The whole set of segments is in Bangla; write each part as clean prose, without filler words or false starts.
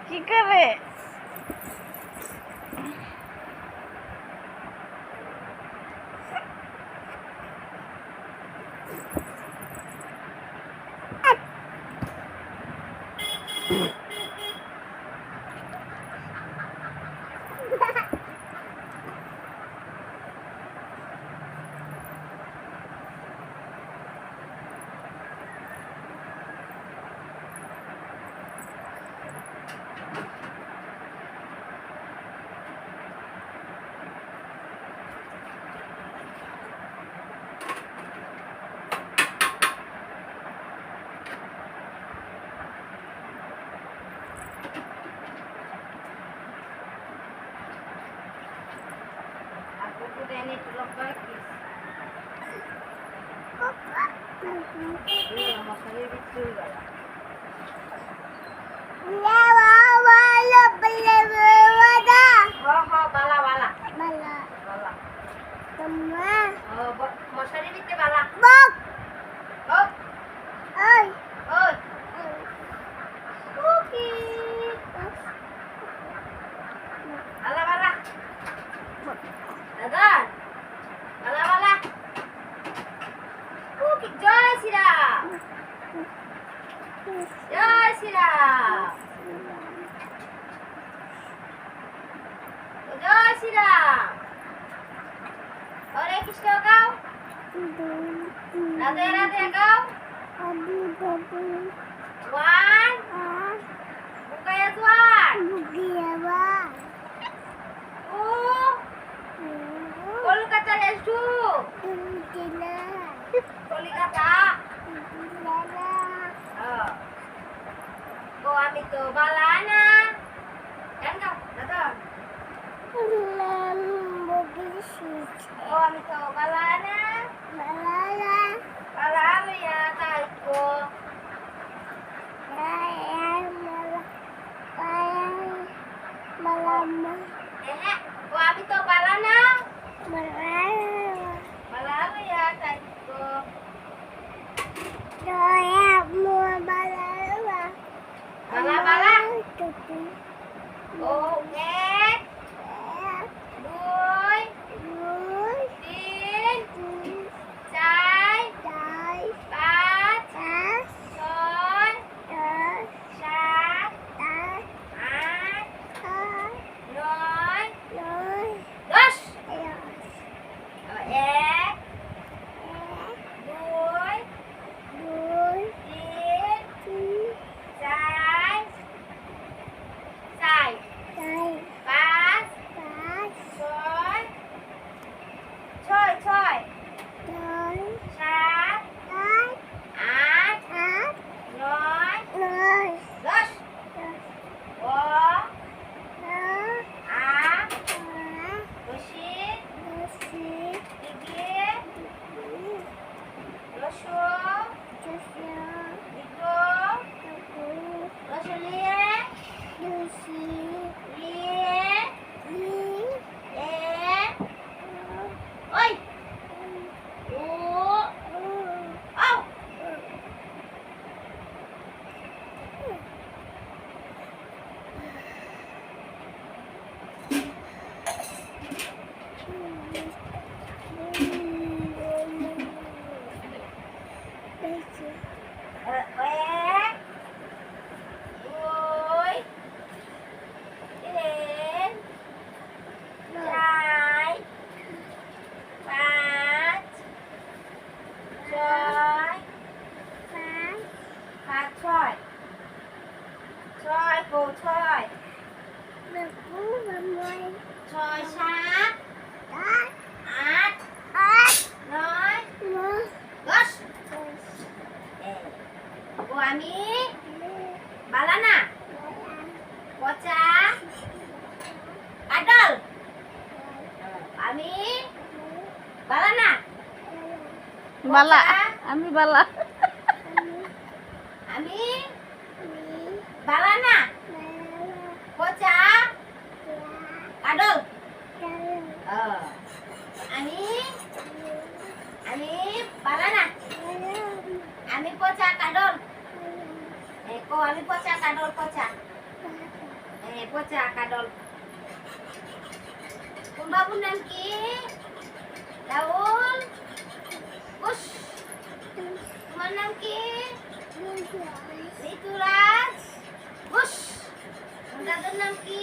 কি করে? মশারি দিতে বালা জয় শ্রীরাম জয় শ্রীরাম জয় শ্রীরাম হরে কৃষ্ণ গাও রাধে রাধে গাও ওয়ান বুকায়া ওয়ান ও কলকাতা এসু কলকাতা ও আমি তো বালানা গান গাও দাদা ও আমি তো বালানা বালানা ya taiko ও আমি তো বালানা বালানা ya taiko bala bala ok đuôi tin trái bát xôi sát át nói đất ép đuôi tin trái sai bát xôi chơi chơi sát át nói đất 오 아 도시 이기 러쇼 리고 러쇼리에 리에 에 어이 오 아우 quét đuôi đến trái bát chơi bát chơi chơi cô chơi chơi sát át nói gos ও আমি বালানা পচা কাটল আমি বালানা বালা আমি বালা আমি বালানা পচা কাটল আমি বালানা আমি পচা কাটল আমি পচা কাটল পচা পচা কাডল কোন বাবুর নাম কি রাহুল বুস তোমার নাম কি ঋতুরাজ বুস দাদার নাম কি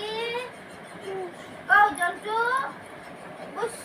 কও জন্টু বুস